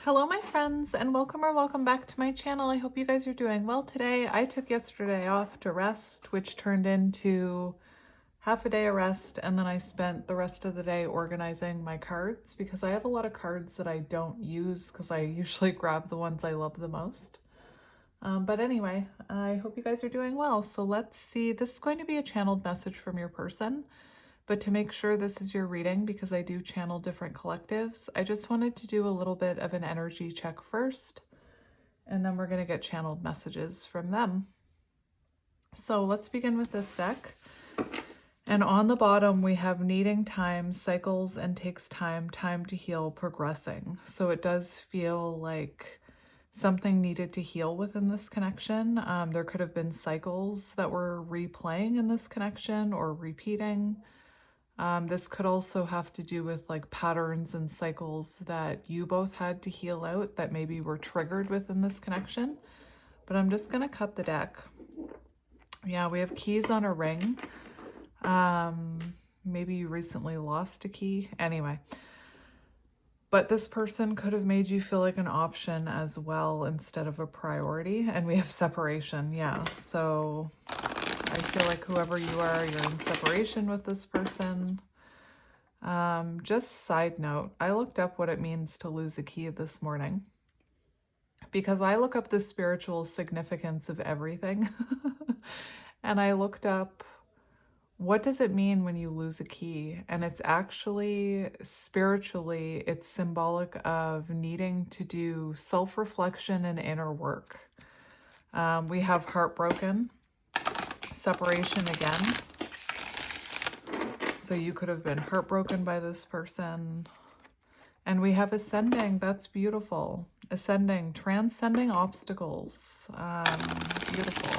Hello my friends, and welcome back to my channel. I hope you guys are doing well today. I took yesterday off to rest, which turned into half a day of rest, and then I spent the rest of the day organizing my cards because I have a lot of cards that I don't use because I usually grab the ones I love the most. But anyway, I hope you guys are doing well. So let's see. This is going to be a channeled message from your person. But to make sure this is your reading, because I do channel different collectives, I just wanted to do a little bit of an energy check first, and then we're going to get channeled messages from them. So let's begin with this deck. And on the bottom, we have needing time, cycles, and takes time, time to heal, progressing. So it does feel like something needed to heal within this connection. There could have been cycles that were replaying in this connection or repeating. This could also have to do with like patterns and cycles that you both had to heal out that maybe were triggered within this connection. But I'm just going to cut the deck. Yeah, we have keys on a ring. Maybe you recently lost a key. Anyway. But this person could have made you feel like an option as well instead of a priority. And we have separation. Yeah. So I feel like whoever you are, you're in separation with this person. Just side note, I looked up what it means to lose a key this morning because I look up the spiritual significance of everything. And I looked up, what does it mean when you lose a key? And it's actually spiritually, it's symbolic of needing to do self-reflection and inner work. We have heartbroken, separation again. So you could have been heartbroken by this person. And we have ascending. That's beautiful. Ascending, transcending obstacles. Beautiful.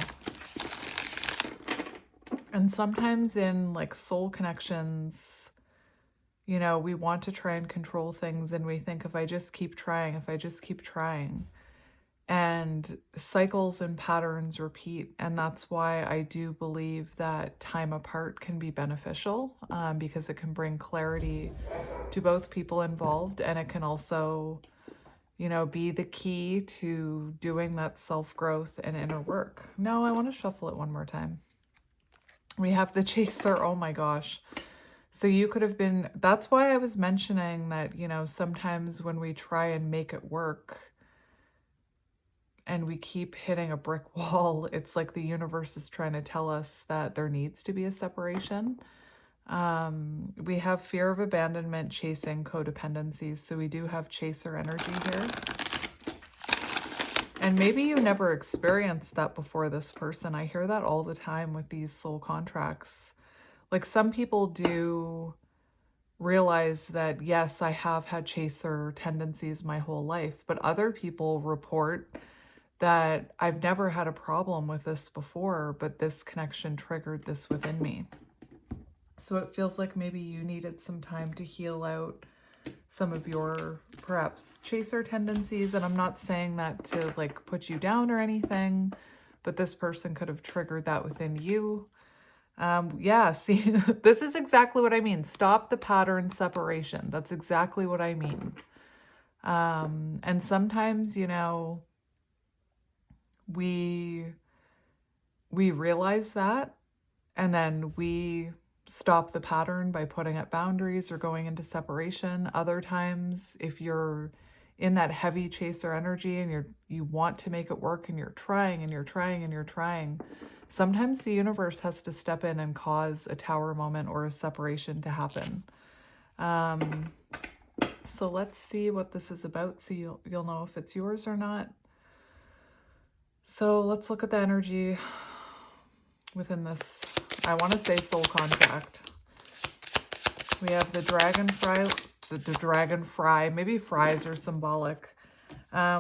And sometimes in like soul connections, you know, we want to try and control things and we think, if I just keep trying, if I just keep trying. And cycles and patterns repeat. And that's why I do believe that time apart can be beneficial, because it can bring clarity to both people involved. And it can also, you know, be the key to doing that self-growth and inner work. No, I want to shuffle it one more time. We have the chaser. Oh my gosh. So you could have been, that's why I was mentioning that, you know, sometimes when we try and make it work, and we keep hitting a brick wall, it's like the universe is trying to tell us that there needs to be a separation. We have fear of abandonment, chasing, codependencies. So we do have chaser energy here. And maybe you never experienced that before this person. I hear that all the time with these soul contracts. Like some people do realize that, yes, I have had chaser tendencies my whole life, but other people report that I've never had a problem with this before, but this connection triggered this within me. So it feels like maybe you needed some time to heal out some of your perhaps chaser tendencies. And I'm not saying that to like put you down or anything, but this person could have triggered that within you. Yeah, see, this is exactly what I mean. Stop the pattern separation. That's exactly what I mean. And sometimes, you know, we realize that, and then we stop the pattern by putting up boundaries or going into separation. Other times, if you're in that heavy chaser energy and you want to make it work and you're trying and you're trying and you're trying, sometimes the universe has to step in and cause a tower moment or a separation to happen. So let's see what this is about so you'll know if it's yours or not. So let's look at the energy within this, I want to say soul contract. We have the dragonfly, maybe fries are symbolic.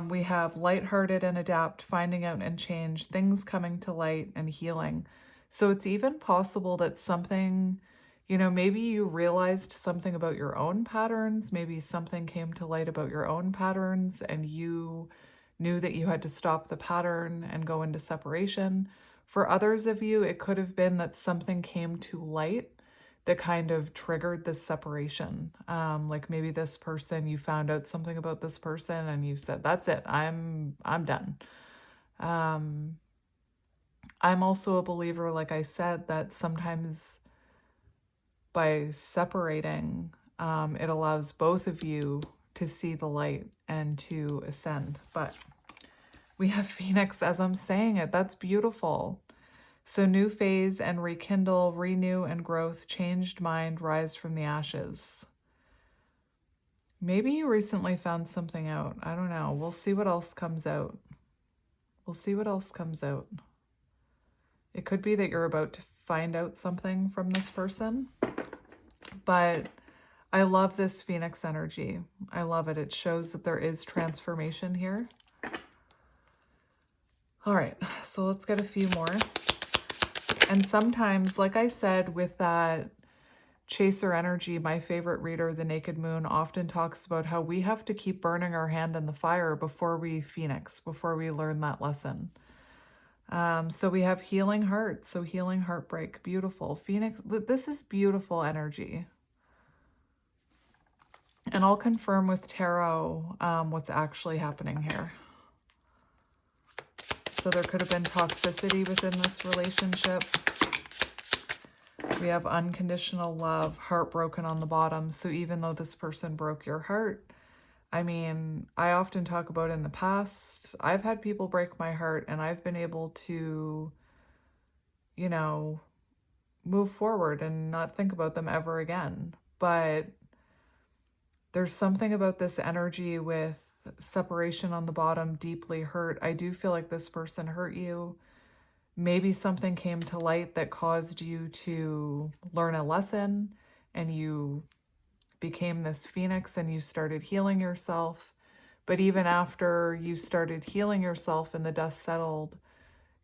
We have lighthearted and adapt, finding out and change, things coming to light and healing. So it's even possible that something, you know, maybe you realized something about your own patterns, maybe something came to light about your own patterns and you knew that you had to stop the pattern and go into separation. For others of you, it could have been that something came to light that kind of triggered this separation. Like maybe this person, you found out something about this person and you said, that's it, I'm done. I'm also a believer, like I said, that sometimes by separating, it allows both of you to see the light and to ascend. But we have Phoenix as I'm saying it. That's beautiful. So new phase and rekindle, renew and growth, changed mind, rise from the ashes. Maybe you recently found something out. I don't know. We'll see what else comes out. We'll see what else comes out. It could be that you're about to find out something from this person, but I love this Phoenix energy. I love it. It shows that there is transformation here. All right, so let's get a few more. And sometimes, like I said, with that chaser energy, my favorite reader, the Naked Moon, often talks about how we have to keep burning our hand in the fire before we Phoenix, before we learn that lesson. So we have healing heart, so healing heartbreak, beautiful. Phoenix, this is beautiful energy. And I'll confirm with tarot what's actually happening here. So there could have been toxicity within this relationship. We have unconditional love, heartbroken on the bottom. So even though this person broke your heart, I mean, I often talk about in the past, I've had people break my heart and I've been able to, you know, move forward and not think about them ever again. But there's something about this energy with separation on the bottom, deeply hurt. I do feel like this person hurt you. Maybe something came to light that caused you to learn a lesson and you became this Phoenix and you started healing yourself. But even after you started healing yourself and the dust settled,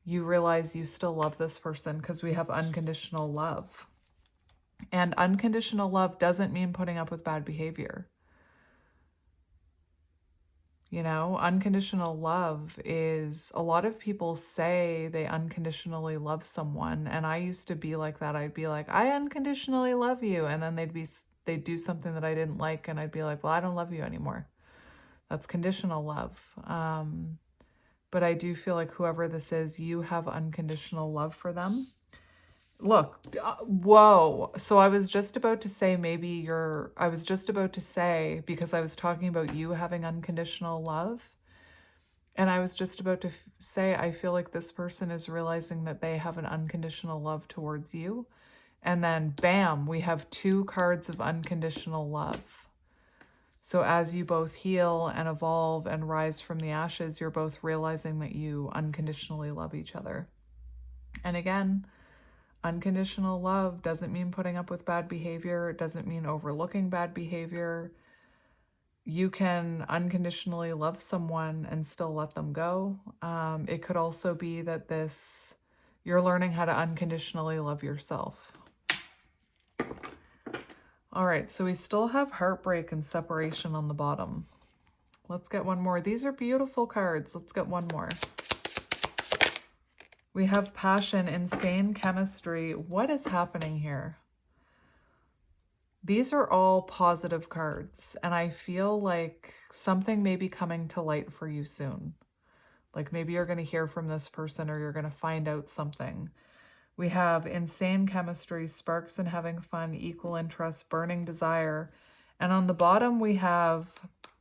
you realize you still love this person because we have unconditional love. And unconditional love doesn't mean putting up with bad behavior. You know, unconditional love is, a lot of people say they unconditionally love someone. And I used to be like that. I'd be like, I unconditionally love you. And then they'd do something that I didn't like. And I'd be like, well, I don't love you anymore. That's conditional love. But I do feel like whoever this is, you have unconditional love for them. Look, whoa. So I was just about to say, because I was talking about you having unconditional love. And I was just about to say, I feel like this person is realizing that they have an unconditional love towards you. And then bam, we have 2 cards of unconditional love. So as you both heal and evolve and rise from the ashes, you're both realizing that you unconditionally love each other. And again, unconditional love doesn't mean putting up with bad behavior. It doesn't mean overlooking bad behavior. You can unconditionally love someone and still let them go. It could also be that you're learning how to unconditionally love yourself. All right, so we still have heartbreak and separation on the bottom. Let's get one more. These are beautiful cards. Let's get one more. We have passion, insane chemistry. What is happening here? These are all positive cards, and I feel like something may be coming to light for you soon. Like maybe you're going to hear from this person or you're going to find out something. We have insane chemistry, sparks and having fun, equal interest, burning desire. And on the bottom, we have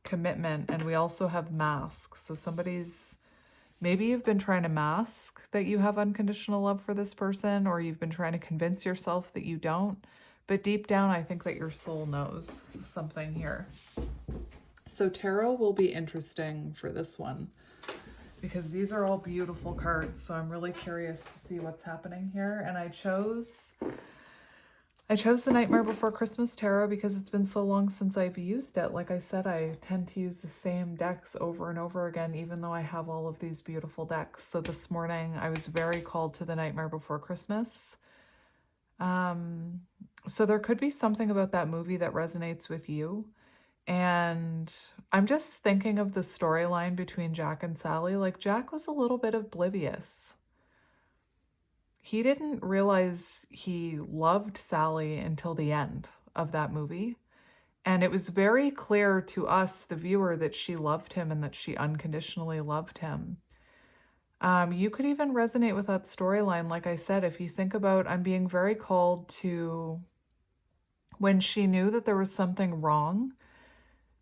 commitment, and we also have masks. So maybe you've been trying to mask that you have unconditional love for this person, or you've been trying to convince yourself that you don't. But deep down, I think that your soul knows something here. So tarot will be interesting for this one because these are all beautiful cards. So I'm really curious to see what's happening here. And I chose the Nightmare Before Christmas tarot because it's been so long since I've used it. Like I said, I tend to use the same decks over and over again, even though I have all of these beautiful decks. So this morning I was very called to the Nightmare Before Christmas. So there could be something about that movie that resonates with you. And I'm just thinking of the storyline between Jack and Sally. Like Jack was a little bit oblivious. he didn't realize he loved Sally until the end of that movie. And it was very clear to us, the viewer, that she loved him and that she unconditionally loved him. You could even resonate with that storyline. Like I said, if you think about, I'm being very called to when she knew that there was something wrong,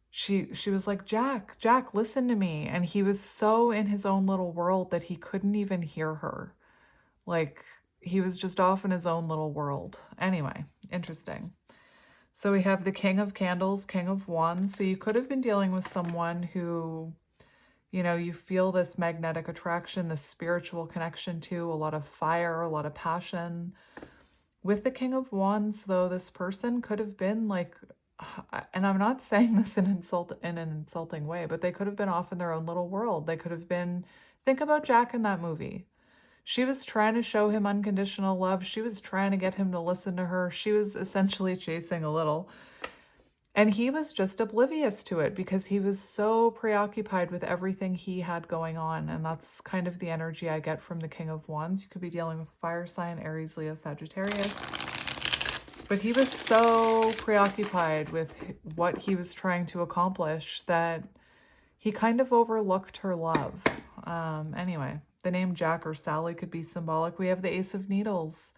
she was like, Jack, listen to me. And he was so in his own little world that he couldn't even hear her. Like, he was just off in his own little world. Anyway, interesting. So we have the King of Candles, King of Wands. So you could have been dealing with someone who, you know, you feel this magnetic attraction, this spiritual connection to, a lot of fire, a lot of passion. With the King of Wands, though, this person could have been like, and I'm not saying this in an insulting way, but they could have been off in their own little world. They could have been, think about Jack in that movie. She was trying to show him unconditional love. She was trying to get him to listen to her. She was essentially chasing a little. And he was just oblivious to it because he was so preoccupied with everything he had going on. And that's kind of the energy I get from the King of Wands. You could be dealing with fire sign, Aries, Leo, Sagittarius. But he was so preoccupied with what he was trying to accomplish that he kind of overlooked her love. Anyway, the name Jack or Sally could be symbolic. We have the Ace of Needles.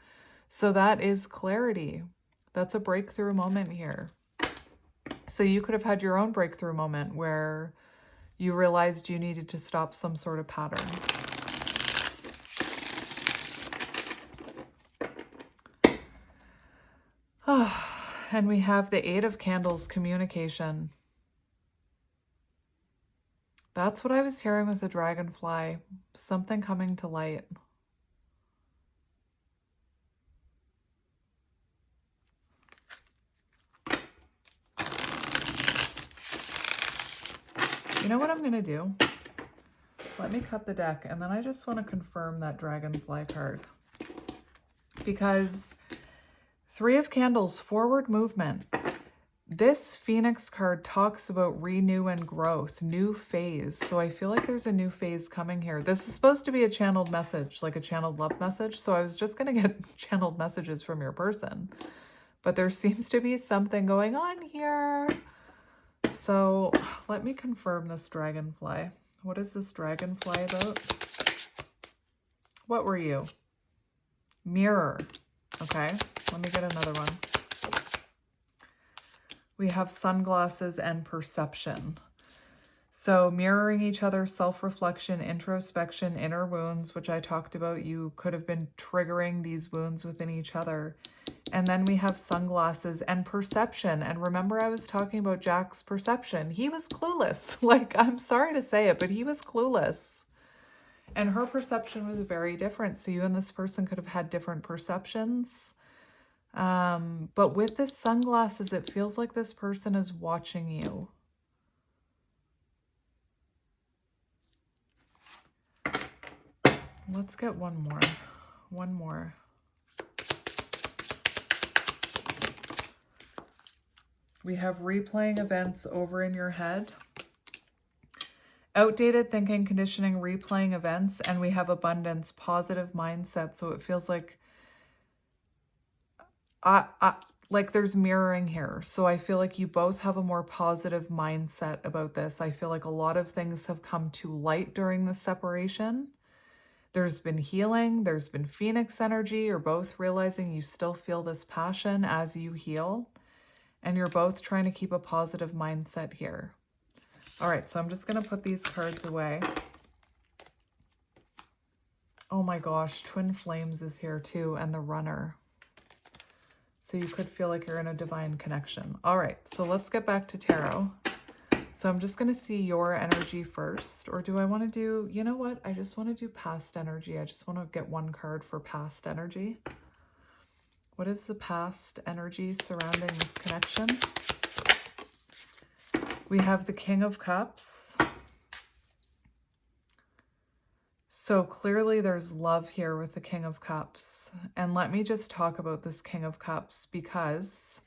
So that is clarity. That's a breakthrough moment here. So you could have had your own breakthrough moment where you realized you needed to stop some sort of pattern. And we have the Eight of Candles, communication. That's what I was hearing with the dragonfly. Something coming to light. You know what I'm going to do? Let me cut the deck, and then I just want to confirm that dragonfly card. Because Three of Candles, forward movement. This Phoenix card talks about renew and growth, new phase. So I feel like there's a new phase coming here. This is supposed to be a channeled message, like a channeled love message. So I was just going to get channeled messages from your person. But there seems to be something going on here. So let me confirm this dragonfly. What is this dragonfly about? What were you? Mirror. Okay, let me get another one. We have sunglasses and perception. So mirroring each other, self-reflection, introspection, inner wounds, which I talked about. You could have been triggering these wounds within each other. And then we have sunglasses and perception. And remember, I was talking about Jack's perception. He was clueless. Like, I'm sorry to say it, but he was clueless. And her perception was very different. So you and this person could have had different perceptions. But with the sunglasses, it feels like this person is watching you. Let's get one more. One more. We have replaying events over in your head. Outdated thinking, conditioning, replaying events. And we have abundance, positive mindset. So it feels like like there's mirroring here. So I feel like you both have a more positive mindset about this. I feel like a lot of things have come to light during this separation. There's been healing. There's been Phoenix energy. You're both realizing you still feel this passion as you heal. And you're both trying to keep a positive mindset here. All right, so I'm just going to put these cards away. Oh my gosh, Twin Flames is here too, and the Runner. So you could feel like you're in a divine connection. All right, so let's get back to tarot. So I'm just going to see your energy first. Or do I want to do, you know what? I just want to do past energy. I just want to get one card for past energy. What is the past energy surrounding this connection? We have the King of Cups. So clearly there's love here with the King of Cups. And let me just talk about this King of Cups because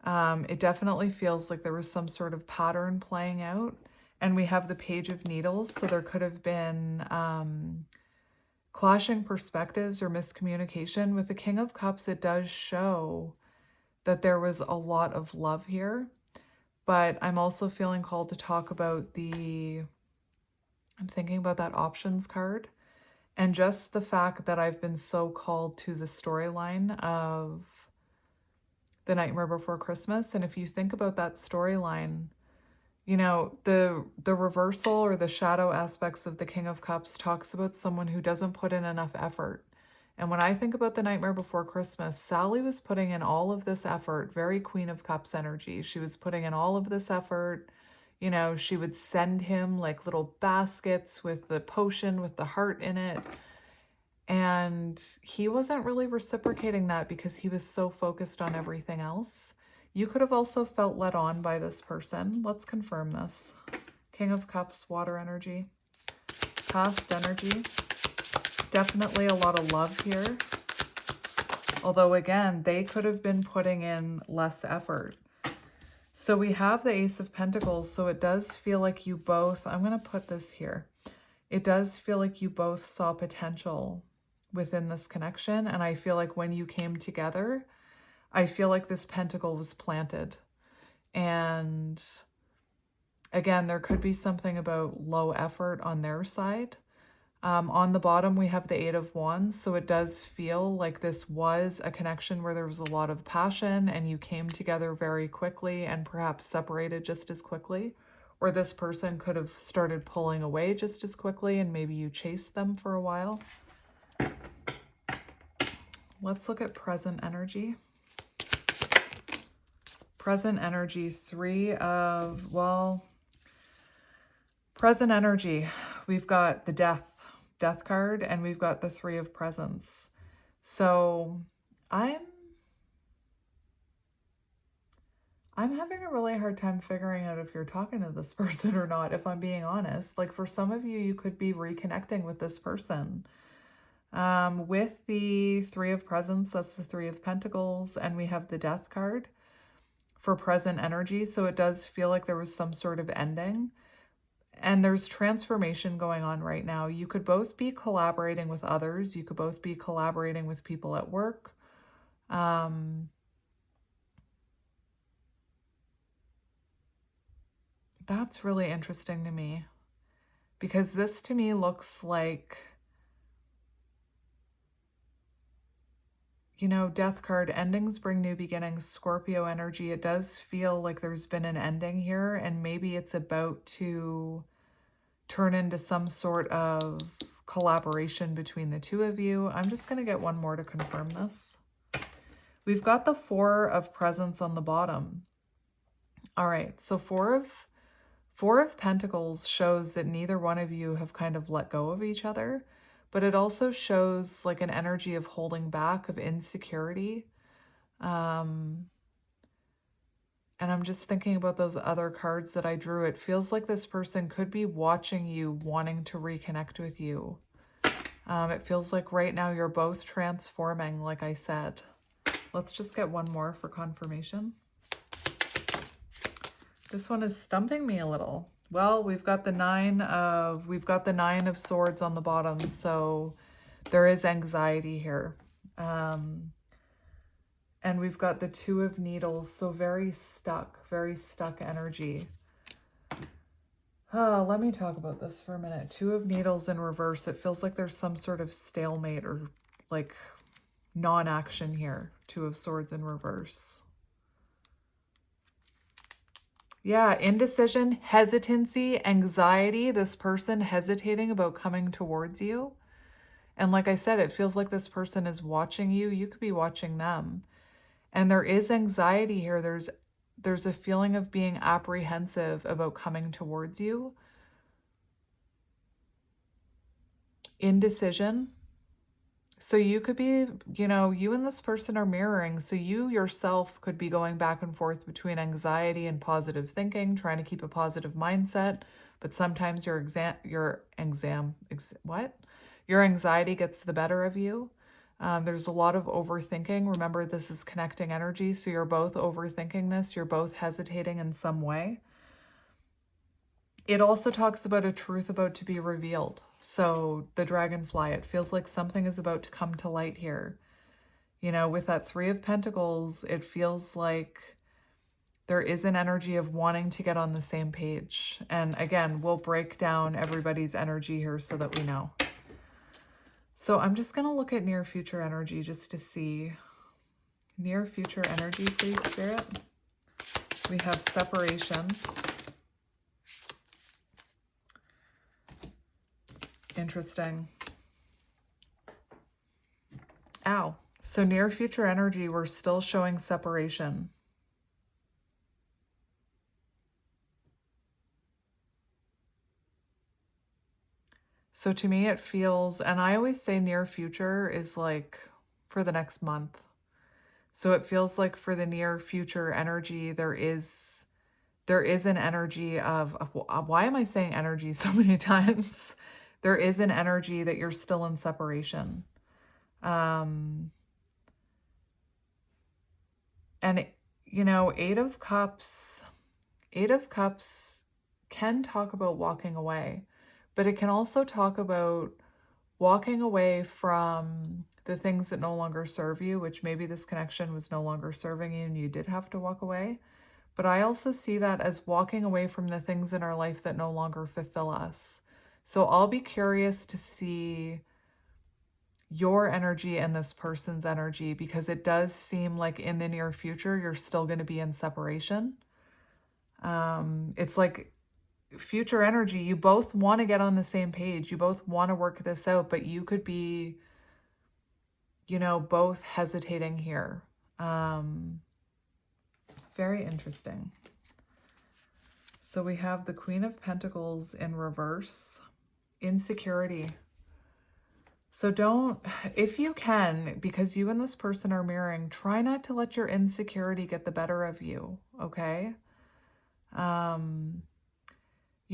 it definitely feels like there was some sort of pattern playing out. And we have the Page of Needles. So there could have been clashing perspectives or miscommunication. With the King of Cups, it does show that there was a lot of love here, but I'm also feeling called to talk about I'm thinking about that options card, and just the fact that I've been so called to the storyline of The Nightmare Before Christmas. And if you think about that storyline, you know, the reversal or the shadow aspects of the King of Cups talks about someone who doesn't put in enough effort. And when I think about The Nightmare Before Christmas, Sally was putting in all of this effort, very Queen of Cups energy. She was putting in all of this effort. You know, she would send him like little baskets with the potion with the heart in it. And he wasn't really reciprocating that because he was so focused on everything else. You could have also felt led on by this person. Let's confirm this. King of Cups, water energy, past energy. Definitely a lot of love here. Although again, they could have been putting in less effort. So we have the Ace of Pentacles. So it does feel like you both, I'm going to put this here. It does feel like you both saw potential within this connection. And I feel like when you came together, I feel like this pentacle was planted. And again, there could be something about low effort on their side. On the bottom, we have the Eight of Wands. So it does feel like this was a connection where there was a lot of passion and you came together very quickly and perhaps separated just as quickly. Or this person could have started pulling away just as quickly and maybe you chased them for a while. Let's look at present energy. Present energy, present energy, we've got the death card, and we've got the Three of Presents. So I'm having a really hard time figuring out if you're talking to this person or not, if I'm being honest. Like for some of you, you could be reconnecting with this person. With the Three of Presents, that's the Three of Pentacles, and we have the Death card for present energy. So it does feel like there was some sort of ending. And there's transformation going on right now. You could both be collaborating with others. You could both be collaborating with people at work. That's really interesting to me, because this to me looks like, you know, Death card, endings bring new beginnings, Scorpio energy. It does feel like there's been an ending here, and maybe it's about to turn into some sort of collaboration between the two of you. I'm just going to get one more to confirm this. We've got the Four of Presents on the bottom. All right, so Four of Pentacles shows that neither one of you have kind of let go of each other, but it also shows like an energy of holding back, of insecurity. And I'm just thinking about those other cards that I drew. It feels like this person could be watching you, wanting to reconnect with you. It feels like right now you're both transforming, like I said. Let's just get one more for confirmation. This one is stumping me a little. Well, we've got the Nine of Swords on the bottom, so there is anxiety here. And we've got the Two of Needles, so very stuck energy. Let me talk about this for a minute. Two of Needles in reverse. It feels like there's some sort of stalemate or like non-action here. Two of Swords in reverse. Yeah, indecision, hesitancy, anxiety, this person hesitating about coming towards you. And like I said, it feels like this person is watching you. You could be watching them. And there is anxiety here. There's a feeling of being apprehensive about coming towards you. Indecision. So you could be, you know, you and this person are mirroring. So you yourself could be going back and forth between anxiety and positive thinking, trying to keep a positive mindset. But sometimes your anxiety gets the better of you. There's a lot of overthinking. Remember, this is connecting energy. So you're both overthinking this. You're both hesitating in some way. It also talks about a truth about to be revealed. So the dragonfly, it feels like something is about to come to light here. You know, with that Three of Pentacles, it feels like there is an energy of wanting to get on the same page. And again, we'll break down everybody's energy here so that we know. So I'm just going to look at near future energy just to see. Near future energy, please, Spirit. We have separation. Interesting. Ow. So near future energy, we're still showing separation. So to me, it feels, and I always say near future is like for the next month. So it feels like for the near future energy, there is an energy of why am I saying energy so many times? There is an energy that you're still in separation. And, you know, Eight of Cups can talk about walking away, but it can also talk about walking away from the things that no longer serve you, which maybe this connection was no longer serving you and you did have to walk away. But I also see that as walking away from the things in our life that no longer fulfill us. So I'll be curious to see your energy and this person's energy, because it does seem like in the near future, you're still going to be in separation. It's like future energy, you both want to get on the same page. You both want to work this out, but you could be, you know, both hesitating here. Very interesting. So we have the Queen of Pentacles in reverse. Insecurity. So don't, if you can, because you and this person are mirroring, try not to let your insecurity get the better of you, okay? You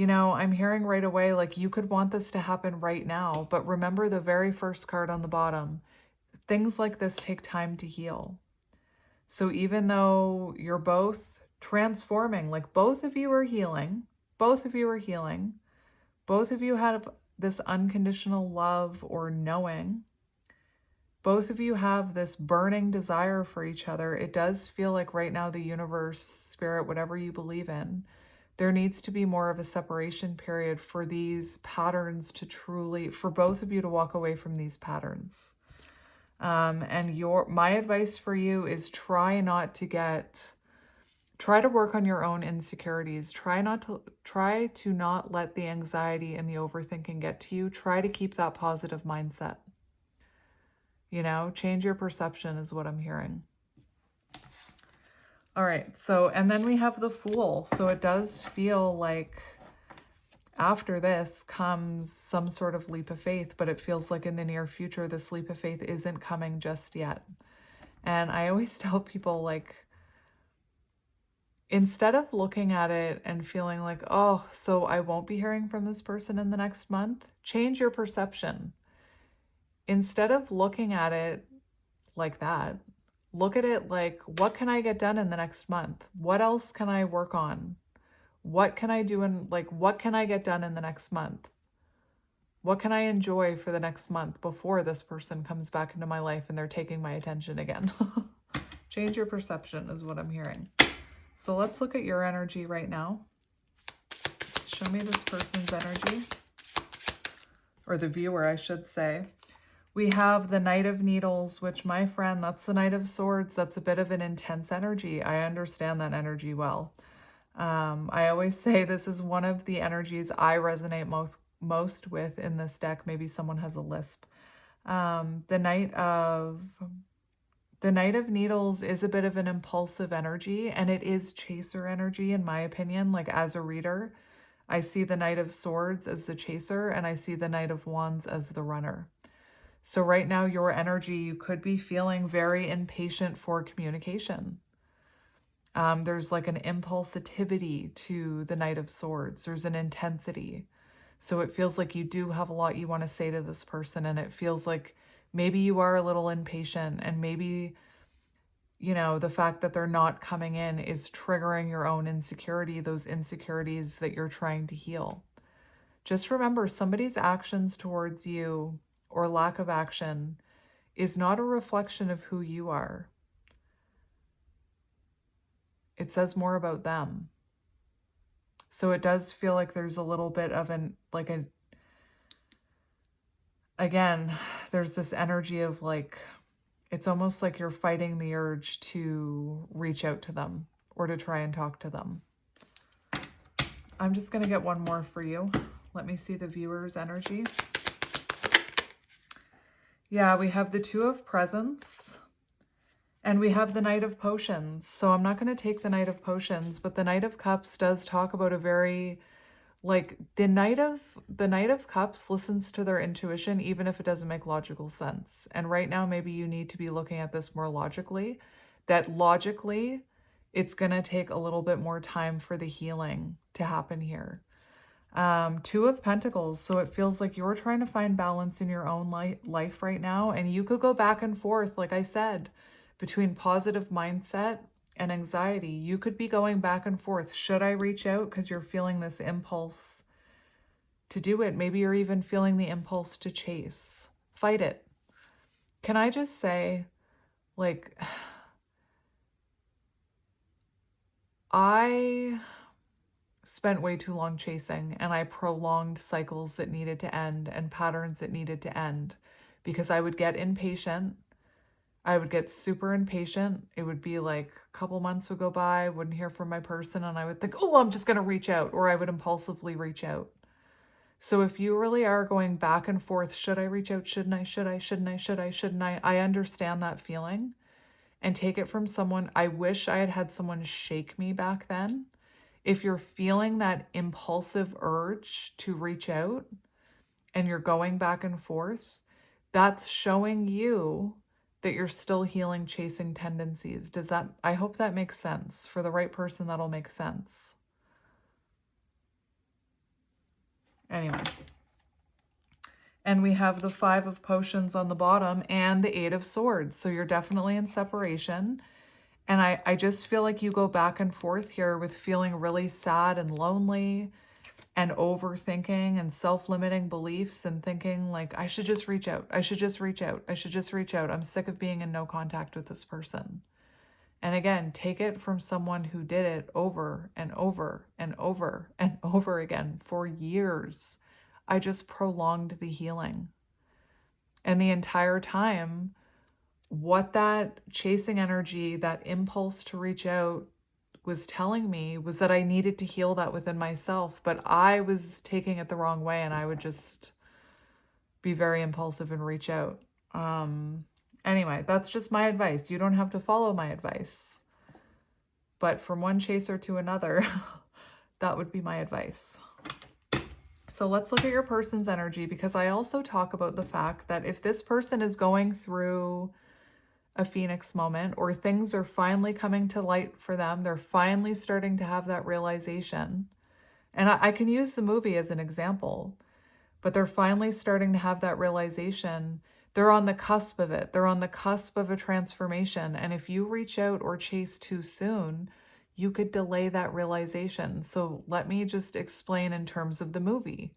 know, I'm hearing right away, like you could want this to happen right now, but remember the very first card on the bottom. Things like this take time to heal. So even though you're both transforming, like both of you are healing, both of you have this unconditional love or knowing, both of you have this burning desire for each other. It does feel like right now the universe, spirit, whatever you believe in, there needs to be more of a separation period for these patterns to truly, for both of you to walk away from these patterns. And my advice for you is try to work on your own insecurities. Try to not let the anxiety and the overthinking get to you. Try to keep that positive mindset. You know, change your perception is what I'm hearing. All right, so, and then we have the Fool. So it does feel like after this comes some sort of leap of faith, but it feels like in the near future, this leap of faith isn't coming just yet. And I always tell people, like, instead of looking at it and feeling like, oh, so I won't be hearing from this person in the next month, change your perception. Instead of looking at it like that, look at it like, what can I get done in the next month? What else can I work on? What can I do what can I get done in the next month? What can I enjoy for the next month before this person comes back into my life and they're taking my attention again? Change your perception is what I'm hearing. So let's look at your energy right now. Show me this person's energy, or the viewer, I should say. We have the Knight of Needles, which, my friend, that's the Knight of Swords. That's a bit of an intense energy. I understand that energy well. I always say this is one of the energies I resonate most with in this deck. Maybe someone has a lisp. The Knight of Needles is a bit of an impulsive energy, and it is chaser energy, in my opinion. Like, as a reader, I see the Knight of Swords as the chaser, and I see the Knight of Wands as the runner. So right now, your energy, you could be feeling very impatient for communication. There's like an impulsivity to the Knight of Swords. There's an intensity. So it feels like you do have a lot you want to say to this person, and it feels like maybe you are a little impatient, and maybe you know, the fact that they're not coming in is triggering your own insecurity, those insecurities that you're trying to heal. Just remember, somebody's actions towards you or lack of action is not a reflection of who you are. It says more about them. So it does feel like there's a little bit of again, there's this energy of like, it's almost like you're fighting the urge to reach out to them or to try and talk to them. I'm just going to get one more for you. Let me see the viewer's energy. Yeah, we have the Two of Presents and we have the Knight of Potions. So I'm not going to take the Knight of Potions, but the Knight of Cups does talk about a very, like, the Knight of Cups listens to their intuition, even if it doesn't make logical sense. And right now, maybe you need to be looking at this more logically, that logically, it's going to take a little bit more time for the healing to happen here. Two of Pentacles. So it feels like you're trying to find balance in your own life right now. And you could go back and forth, like I said, between positive mindset and anxiety. You could be going back and forth. Should I reach out? Because you're feeling this impulse to do it. Maybe you're even feeling the impulse to chase. Fight it. Can I just say, like, I spent way too long chasing, and I prolonged cycles that needed to end and patterns that needed to end because I would get impatient. I would get super impatient. It would be like a couple months would go by, wouldn't hear from my person, and I would think, oh, I'm just going to reach out, or I would impulsively reach out. So if you really are going back and forth, should I reach out? Shouldn't I? Should I? Shouldn't I? Should I? Shouldn't I? I understand that feeling, and take it from someone. I wish I had had someone shake me back then. If you're feeling that impulsive urge to reach out and you're going back and forth, that's showing you that you're still healing chasing tendencies. I hope that makes sense. For the right person, that'll make sense. Anyway. And we have the Five of Potions on the bottom and the Eight of Swords. So you're definitely in separation. And I just feel like you go back and forth here with feeling really sad and lonely and overthinking and self-limiting beliefs and thinking like, I should just reach out. I should just reach out. I should just reach out. I'm sick of being in no contact with this person. And again, take it from someone who did it over and over and over and over again for years. I just prolonged the healing. And the entire time, what that chasing energy, that impulse to reach out was telling me was that I needed to heal that within myself, but I was taking it the wrong way, and I would just be very impulsive and reach out. Anyway, that's just my advice. You don't have to follow my advice, but from one chaser to another, that would be my advice. So let's look at your person's energy, because I also talk about the fact that if this person is going through a phoenix moment, or things are finally coming to light for them, they're finally starting to have that realization. And I can use the movie as an example, but they're finally starting to have that realization. They're on the cusp of it. They're on the cusp of a transformation. And if you reach out or chase too soon, you could delay that realization. So let me just explain in terms of the movie.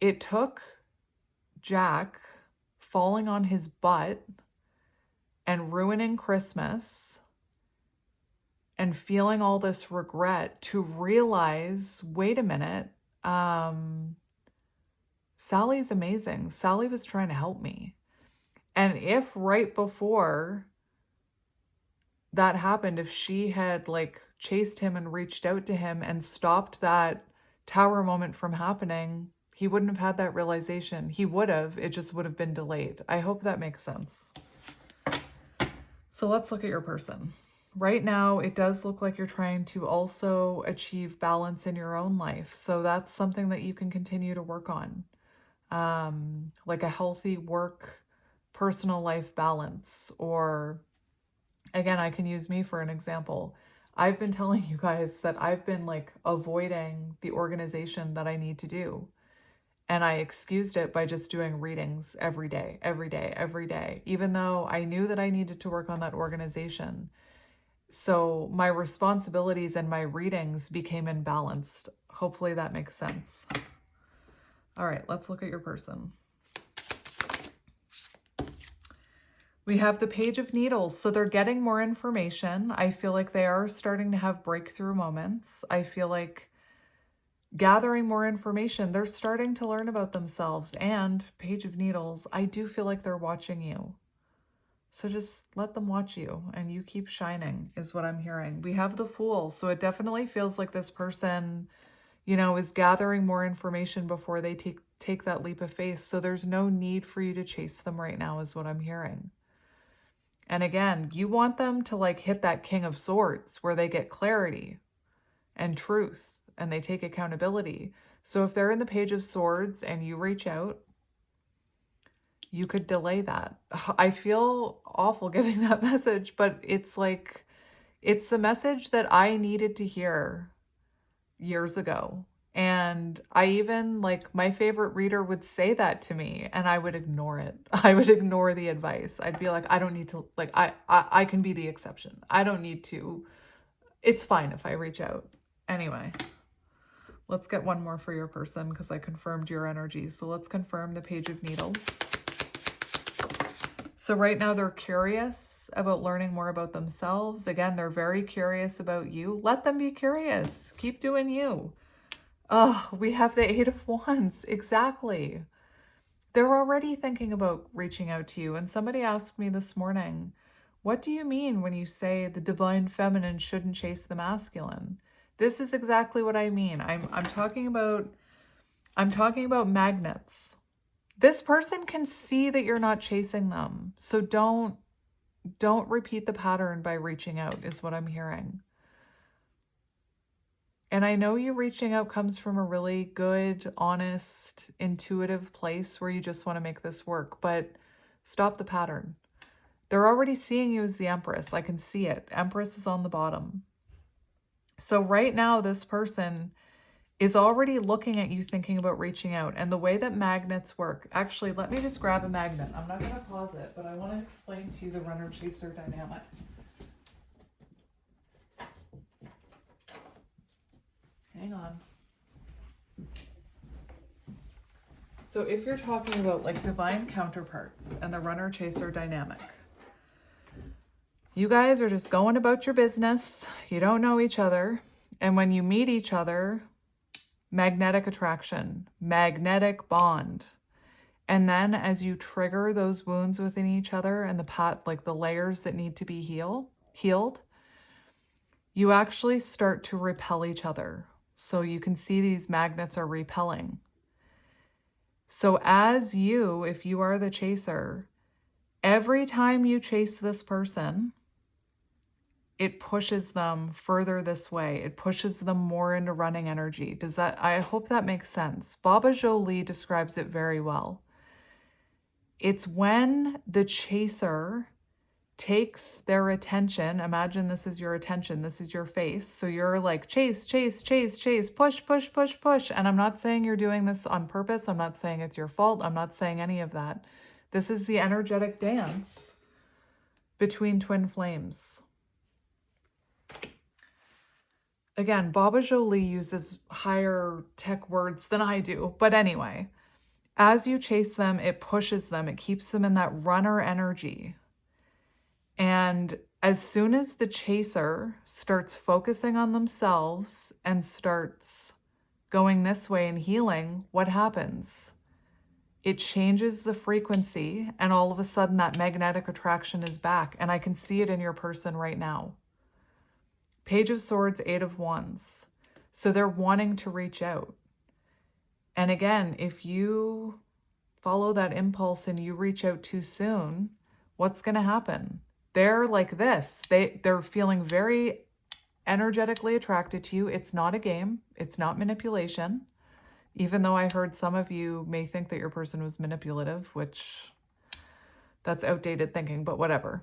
It took Jack falling on his butt and ruining Christmas and feeling all this regret to realize, wait a minute, Sally's amazing. Sally was trying to help me. And if right before that happened, if she had like chased him and reached out to him and stopped that tower moment from happening, he wouldn't have had that realization. He would have, it just would have been delayed. I hope that makes sense. So let's look at your person. Right now, it does look like you're trying to also achieve balance in your own life. So that's something that you can continue to work on. Like a healthy work, personal life balance. Or again, I can use me for an example. I've been telling you guys that I've been like avoiding the organization that I need to do. And I excused it by just doing readings every day, every day, every day, even though I knew that I needed to work on that organization. So my responsibilities and my readings became imbalanced. Hopefully that makes sense. All right, let's look at your person. We have the Page of Needles. So they're getting more information. I feel like they are starting to have breakthrough moments. I feel like gathering more information, they're starting to learn about themselves. And Page of Needles, I do feel like they're watching you. So just let them watch you and you keep shining is what I'm hearing. We have the Fool. So it definitely feels like this person, you know, is gathering more information before they take that leap of faith. So there's no need for you to chase them right now is what I'm hearing. And again, you want them to like hit that King of Swords where they get clarity and truth and they take accountability. So if they're in the Page of Swords and you reach out, you could delay that. I feel awful giving that message, but it's like, it's the message that I needed to hear years ago. And I even, like, my favorite reader would say that to me and I would ignore it. I would ignore the advice. I'd be like, I don't need to, like, I can be the exception. I don't need to. It's fine if I reach out. Anyway, let's get one more for your person because I confirmed your energy. So let's confirm the Page of Needles. So right now they're curious about learning more about themselves. Again, they're very curious about you. Let them be curious. Keep doing you. Oh, we have the Eight of Wands. Exactly. They're already thinking about reaching out to you. And somebody asked me this morning, what do you mean when you say the divine feminine shouldn't chase the masculine? This is exactly what I mean. I'm talking about magnets. This person can see that you're not chasing them. So don't repeat the pattern by reaching out is what I'm hearing. And I know you reaching out comes from a really good, honest, intuitive place where you just want to make this work, but stop the pattern. They're already seeing you as the Empress. I can see it. Empress is on the bottom. So right now, this person is already looking at you thinking about reaching out. And the way that magnets work, actually, let me just grab a magnet. I'm not going to pause it, but I want to explain to you the runner-chaser dynamic. Hang on. So if you're talking about like divine counterparts and the runner-chaser dynamic, you guys are just going about your business. You don't know each other. And when you meet each other, magnetic attraction, magnetic bond. And then as you trigger those wounds within each other and the layers that need to be healed, you actually start to repel each other. So you can see these magnets are repelling. So if you are the chaser, every time you chase this person, it pushes them further this way. It pushes them more into running energy. I hope that makes sense. Baba Jolie describes it very well. It's when the chaser takes their attention. Imagine this is your attention. This is your face. So you're like, chase, chase, chase, chase, push, push, push, push. And I'm not saying you're doing this on purpose. I'm not saying it's your fault. I'm not saying any of that. This is the energetic dance between twin flames. Again, Baba Jolie uses higher tech words than I do. But anyway, as you chase them, it pushes them. It keeps them in that runner energy. And as soon as the chaser starts focusing on themselves and starts going this way and healing, what happens? It changes the frequency, and all of a sudden that magnetic attraction is back. And I can see it in your person right now. Page of Swords, Eight of Wands. So they're wanting to reach out. And again, if you follow that impulse and you reach out too soon, what's going to happen? They're like this. They're feeling very energetically attracted to you. It's not a game. It's not manipulation. Even though I heard some of you may think that your person was manipulative, which that's outdated thinking, but whatever.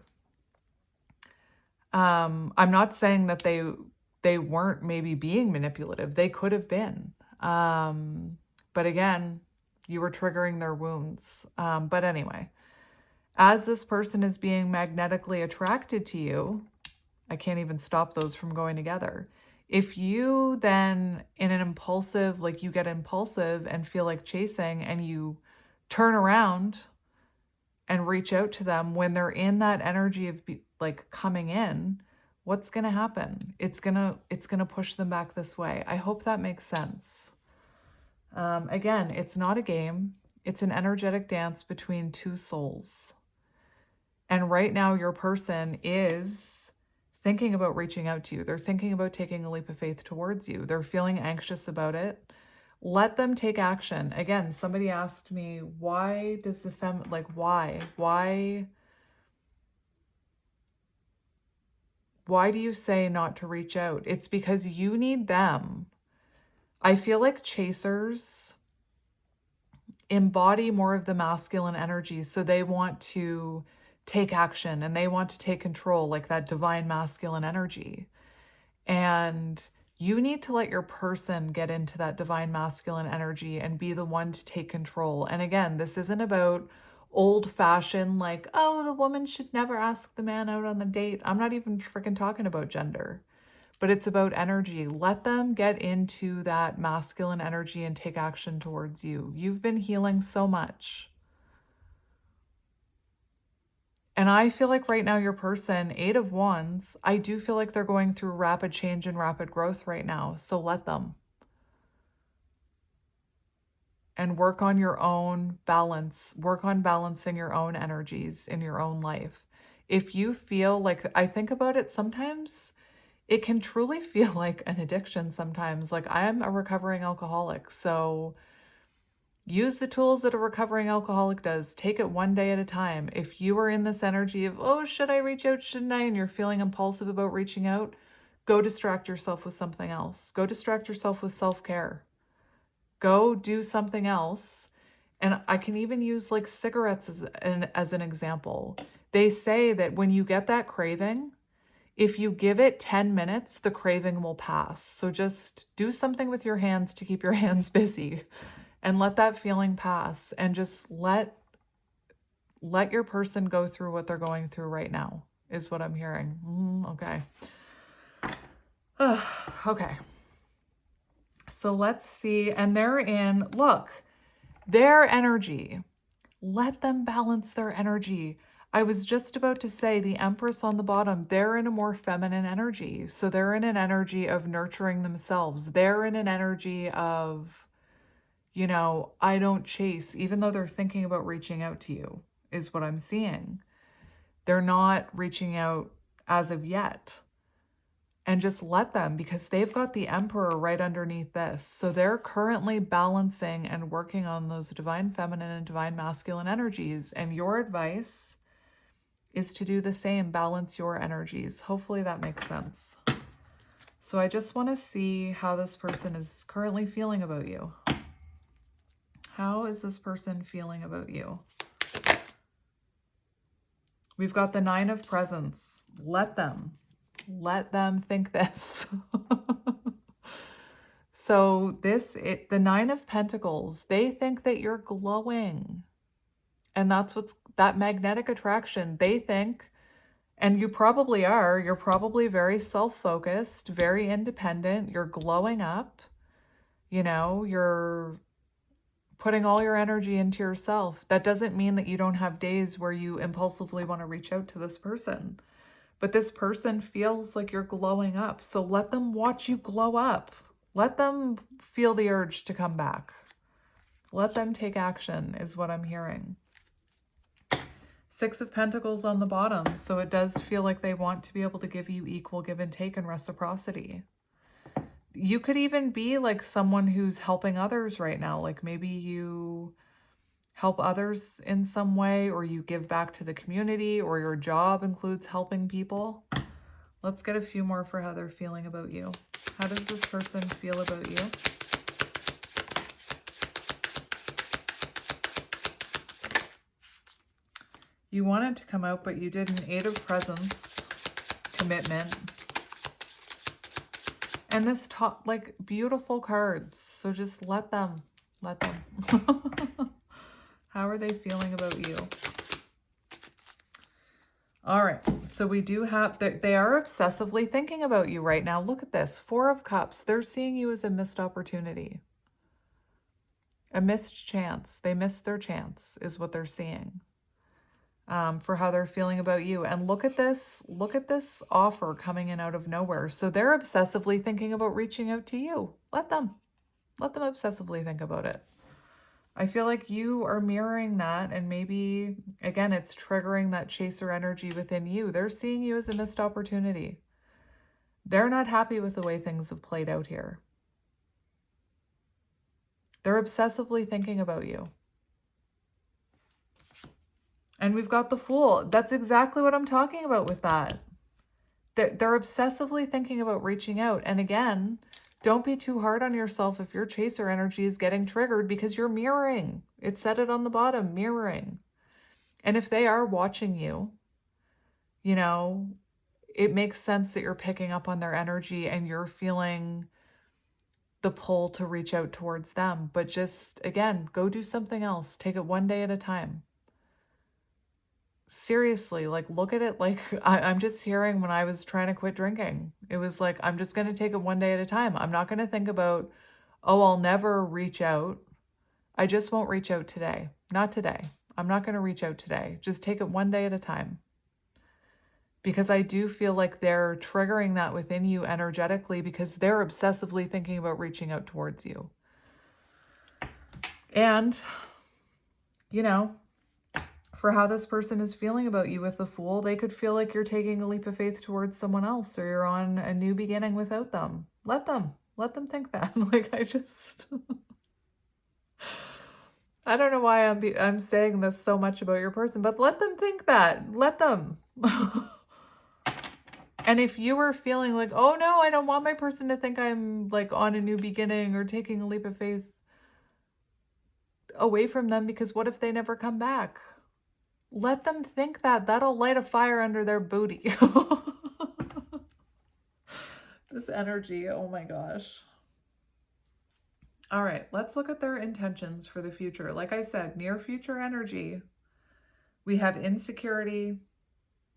I'm not saying that they weren't maybe being manipulative. They could have been. But again, You were triggering their wounds. But anyway, as this person is being magnetically attracted to you, I can't even stop those from going together. If you then, in an impulsive, like you get impulsive and feel like chasing, and you turn around and reach out to them when they're in that energy of like coming in, what's going to happen? It's going to push them back this way. I hope that makes sense. Again, it's not a game. It's an energetic dance between two souls. And right now your person is thinking about reaching out to you. They're thinking about taking a leap of faith towards you. They're feeling anxious about it. Let them take action. Again, somebody asked me, why does the why do you say not to reach out? It's because you need them. I feel like chasers embody more of the masculine energy. So they want to take action and they want to take control, like that divine masculine energy. And you need to let your person get into that divine masculine energy and be the one to take control. And again, this isn't about old-fashioned, like, oh, the woman should never ask the man out on a date. I'm not even freaking talking about gender, but it's about energy. Let them get into that masculine energy and take action towards you. You've been healing so much. And I feel like right now your person, 8 of Wands, I do feel like they're going through rapid change and rapid growth right now. So let them. And work on your own balance. Work on balancing your own energies in your own life. If you feel like, I think about it sometimes, it can truly feel like an addiction sometimes. Like, I'm a recovering alcoholic, so use the tools that a recovering alcoholic does. Take it one day at a time. If you are in this energy of, oh, should I reach out, shouldn't I? And you're feeling impulsive about reaching out, go distract yourself with something else. Go distract yourself with self-care. Go do something else. And I can even use like cigarettes as an example. They say that when you get that craving, if you give it 10 minutes, the craving will pass. So just do something with your hands to keep your hands busy and let that feeling pass, and just let your person go through what they're going through right now, is what I'm hearing. Okay. Okay. So let's see. And they're in, look, their energy. Let them balance their energy. I was just about to say the Empress on the bottom, they're in a more feminine energy. So they're in an energy of nurturing themselves. They're in an energy of, you know, I don't chase, even though they're thinking about reaching out to you, is what I'm seeing. They're not reaching out as of yet. And just let them, because they've got the Emperor right underneath this. So they're currently balancing and working on those divine feminine and divine masculine energies. And your advice is to do the same, balance your energies. Hopefully that makes sense. So I just want to see how this person is currently feeling about you. How is this person feeling about you? We've got the 9 of Presents. Let them think this. So the 9 of Pentacles, they think that you're glowing. And that's that magnetic attraction. They think, and you probably are, you're probably very self-focused, very independent. You're glowing up. You know, you're putting all your energy into yourself. That doesn't mean that you don't have days where you impulsively want to reach out to this person. But this person feels like you're glowing up. So let them watch you glow up. Let them feel the urge to come back. Let them take action, is what I'm hearing. 6 of Pentacles on the bottom. So it does feel like they want to be able to give you equal give and take and reciprocity. You could even be like someone who's helping others right now. Like maybe you help others in some way, or you give back to the community, or your job includes helping people. Let's get a few more for how they're feeling about you. How does this person feel about you? You wanted to come out, but you didn't. 8 of Presents, commitment. And this top, like, beautiful cards. So just let them. Let them. How are they feeling about you? All right, so we do have, they are obsessively thinking about you right now. Look at this, 4 of Cups. They're seeing you as a missed opportunity, a missed chance. They missed their chance is what they're seeing, for how they're feeling about you. And look at this offer coming in out of nowhere. So they're obsessively thinking about reaching out to you. Let them obsessively think about it. I feel like you are mirroring that, and maybe, again, it's triggering that chaser energy within you. They're seeing you as a missed opportunity. They're not happy with the way things have played out here. They're obsessively thinking about you. And we've got the Fool. That's exactly what I'm talking about with that. They're obsessively thinking about reaching out. And again, don't be too hard on yourself if your chaser energy is getting triggered, because you're mirroring. It said it on the bottom, mirroring. And if they are watching you, you know, it makes sense that you're picking up on their energy and you're feeling the pull to reach out towards them. But just, again, go do something else. Take it one day at a time. Seriously, like, look at it like I'm just hearing when I was trying to quit drinking. It was like, I'm just going to take it one day at a time. I'm not going to think about, oh, I'll never reach out. I just won't reach out today. Not today. I'm not going to reach out today. Just take it one day at a time. Because I do feel like they're triggering that within you energetically, because they're obsessively thinking about reaching out towards you. And, you know, for how this person is feeling about you with the Fool, they could feel like you're taking a leap of faith towards someone else, or you're on a new beginning without them. Let them think that. Like, I don't know why I'm saying this so much about your person, but let them think that. Let them. And if you were feeling like, oh no, I don't want my person to think I'm like on a new beginning or taking a leap of faith away from them, because what if they never come back? Let them think that. That'll light a fire under their booty. This energy, oh my gosh. All right, let's look at their intentions for the future. Like I said, near future energy, we have insecurity,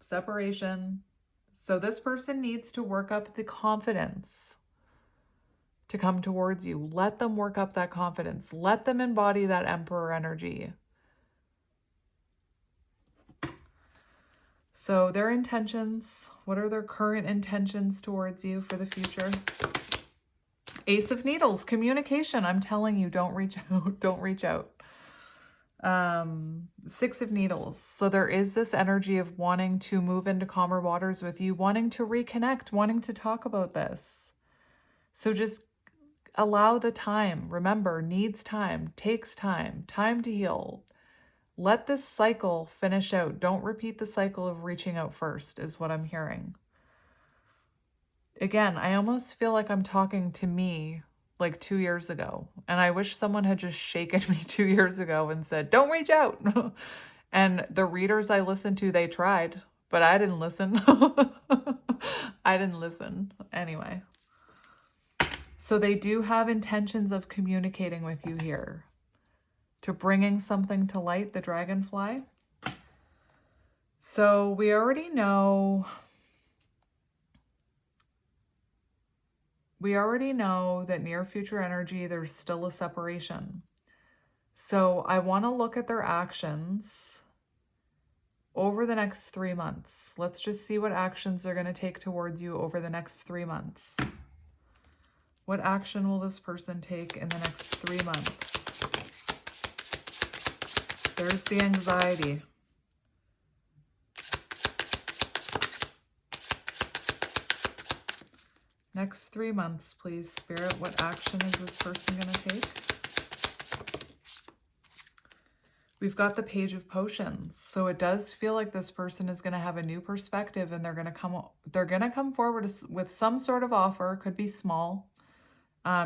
separation. So this person needs to work up the confidence to come towards you. Let them work up that confidence. Let them embody that Emperor energy. So their intentions, what are their current intentions towards you for the future? Ace of Needles, communication. I'm telling you, don't reach out. Don't reach out. 6 of Needles. So there is this energy of wanting to move into calmer waters with you, wanting to reconnect, wanting to talk about this. So just allow the time. Remember, needs time, takes time, time to heal. Let this cycle finish out. Don't repeat the cycle of reaching out first, is what I'm hearing. Again, I almost feel like I'm talking to me like 2 years ago. And I wish someone had just shaken me 2 years ago and said, don't reach out. And the readers I listened to, they tried, but I didn't listen. I didn't listen. Anyway. So they do have intentions of communicating with you here, to bringing something to light, the dragonfly. So we already know that near future energy, there's still a separation. So I want to look at their actions over the next 3 months. Let's just see what actions they're going to take towards you over the next 3 months. What action will this person take in the next 3 months? There's the anxiety. Next 3 months, please, Spirit. What action is this person going to take? We've got the Page of Potions. So it does feel like this person is going to have a new perspective, and they're going to come forward with some sort of offer. Could be small.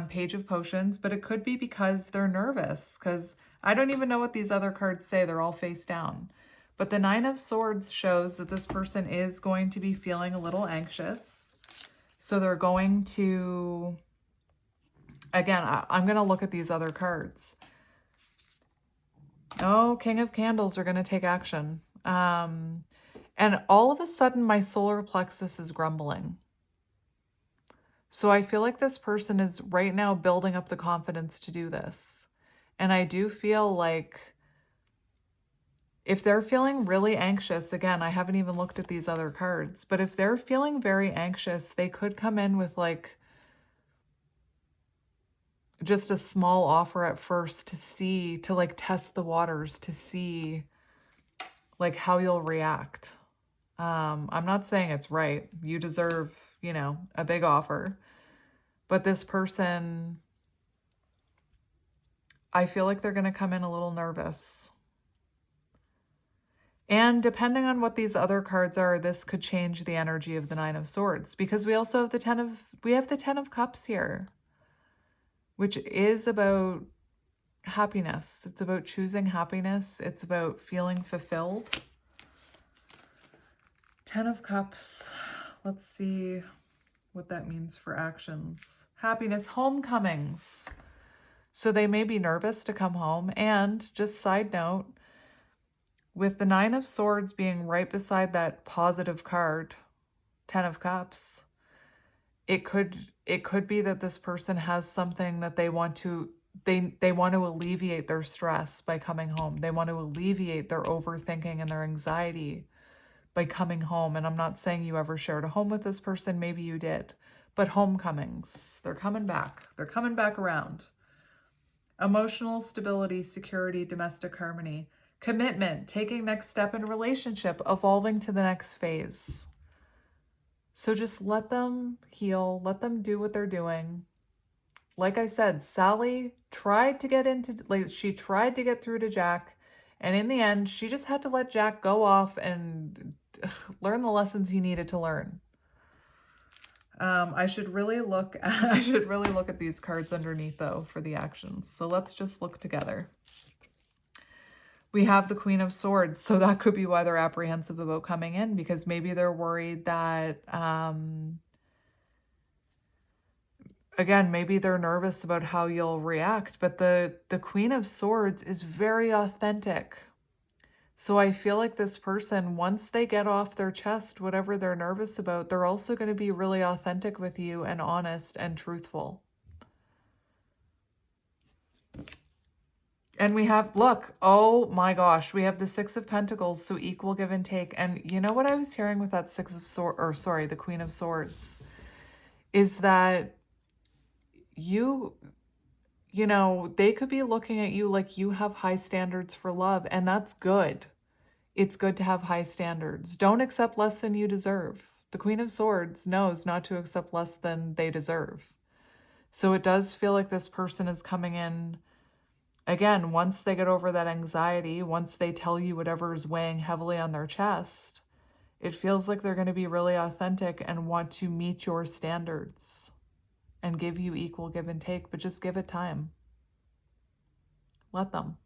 Page of Potions, but it could be because they're nervous, because I don't even know what these other cards say. They're all face down. But the 9 of Swords shows that this person is going to be feeling a little anxious. So they're going to again, I'm going to look at these other cards. Oh, King of Candles are going to take action. And all of a sudden, my solar plexus is grumbling. So I feel like this person is right now building up the confidence to do this. And I do feel like if they're feeling really anxious, again, I haven't even looked at these other cards, but if they're feeling very anxious, they could come in with like just a small offer at first to see, to like test the waters, to see like how you'll react. I'm not saying it's right. You deserve, you know, a big offer. But this person, I feel like they're going to come in a little nervous. And depending on what these other cards are, this could change the energy of the Nine of Swords, because we also have the Ten of Cups here, which is about happiness. It's about choosing happiness. It's about feeling fulfilled. Ten of Cups. Let's see what that means for actions. Happiness, homecomings. So they may be nervous to come home. And just side note, with the Nine of Swords being right beside that positive card, Ten of Cups, it could be that this person has something that they want to alleviate their stress by coming home. They want to alleviate their overthinking and their anxiety by coming home. And I'm not saying you ever shared a home with this person. Maybe you did. But homecomings, they're coming back. They're coming back around. Emotional stability, security, domestic harmony. Commitment, taking next step in relationship, evolving to the next phase. So just let them heal. Let them do what they're doing. Like I said, Sally tried to get she tried to get through to Jack. And in the end, she just had to let Jack go off and learn the lessons he needed to learn. I should really look at these cards underneath though for the actions. So let's just look together. We have the Queen of Swords, so that could be why they're apprehensive about coming in, because maybe they're worried that, again, maybe they're nervous about how you'll react, but the Queen of Swords is very authentic. So I feel like this person, once they get off their chest, whatever they're nervous about, they're also going to be really authentic with you and honest and truthful. And we have, look, oh my gosh, we have the Six of Pentacles, so equal give and take. And you know what I was hearing with that the Queen of Swords, is that you know, they could be looking at you like you have high standards for love, and that's good. It's good to have high standards. Don't accept less than you deserve. The Queen of Swords knows not to accept less than they deserve. So it does feel like this person is coming in, again, once they get over that anxiety, once they tell you whatever is weighing heavily on their chest, it feels like they're going to be really authentic and want to meet your standards and give you equal give and take, but just give it time. Let them.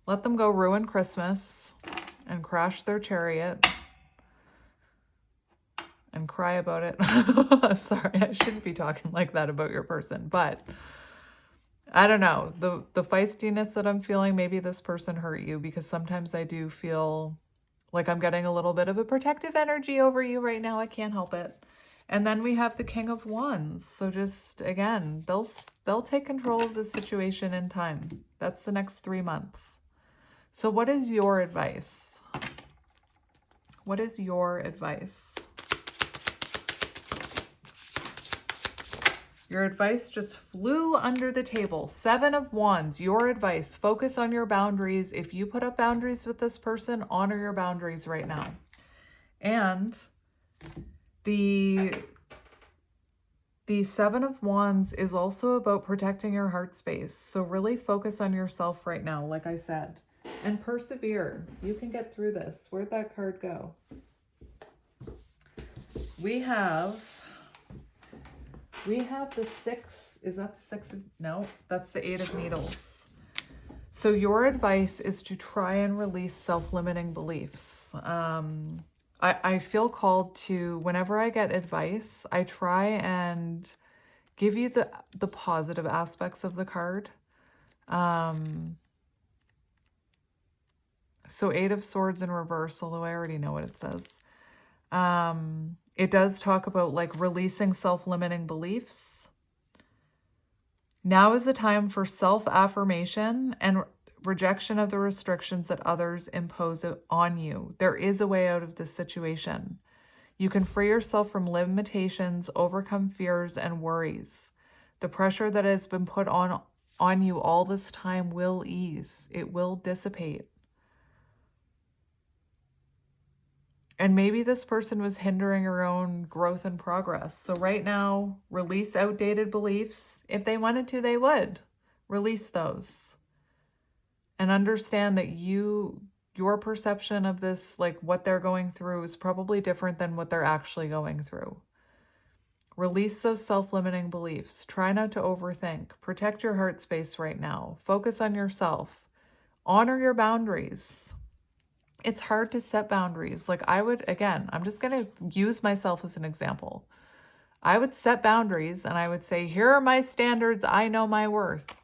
Let them go ruin Christmas and crash their chariot and cry about it. Sorry, I shouldn't be talking like that about your person, but I don't know. The feistiness that I'm feeling, maybe this person hurt you, because sometimes I do feel like I'm getting a little bit of a protective energy over you right now. I can't help it. And then we have the King of Wands. So just, again, they'll take control of the situation in time. That's the next 3 months. So what is your advice? What is your advice? Your advice just flew under the table. Seven of Wands, your advice. Focus on your boundaries. If you put up boundaries with this person, honor your boundaries right now. And the Seven of Wands is also about protecting your heart space. So really focus on yourself right now, like I said. And persevere. You can get through this. Where'd that card go? We have the six. Is that the six of, no, that's the Eight of Needles. So your advice is to try and release self-limiting beliefs. I feel called to, whenever I get advice, I try and give you the positive aspects of the card. So 8 of Swords in reverse, although I already know what it says. It does talk about like releasing self-limiting beliefs. Now is the time for self-affirmation and rejection of the restrictions that others impose on you. There is a way out of this situation. You can free yourself from limitations, overcome fears and worries. The pressure that has been put on you all this time will ease. It will dissipate. And maybe this person was hindering her own growth and progress. So right now, release outdated beliefs. If they wanted to, they would. Release those. And understand that your perception of this, like what they're going through, is probably different than what they're actually going through. Release those self-limiting beliefs. Try not to overthink. Protect your heart space right now. Focus on yourself. Honor your boundaries. It's hard to set boundaries. Like I would, again, I'm just going to use myself as an example. I would set boundaries and I would say, here are my standards. I know my worth.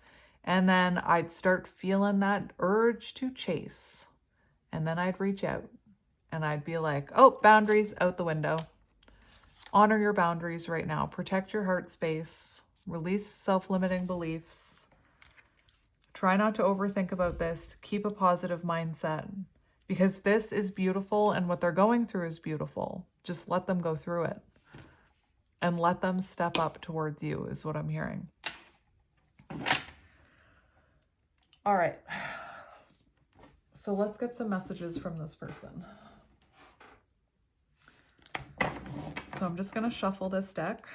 And then I'd start feeling that urge to chase. And then I'd reach out and I'd be like, oh, boundaries out the window. Honor your boundaries right now. Protect your heart space. Release self-limiting beliefs. Try not to overthink about this. Keep a positive mindset. Because this is beautiful and what they're going through is beautiful. Just let them go through it. And let them step up towards you is what I'm hearing. All right. So let's get some messages from this person. So I'm just going to shuffle this deck.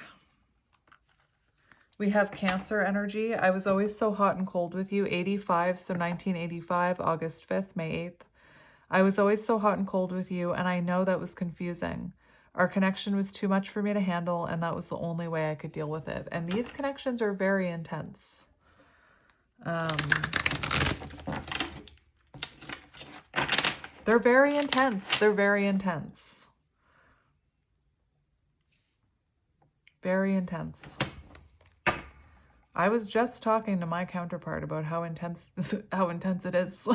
We have Cancer energy. I was always so hot and cold with you. 85, so 1985, August 5th, May 8th. I was always so hot and cold with you, and I know that was confusing. Our connection was too much for me to handle, and that was the only way I could deal with it. And these connections are very intense. They're very intense. They're very intense. Very intense. I was just talking to my counterpart about how intense it is.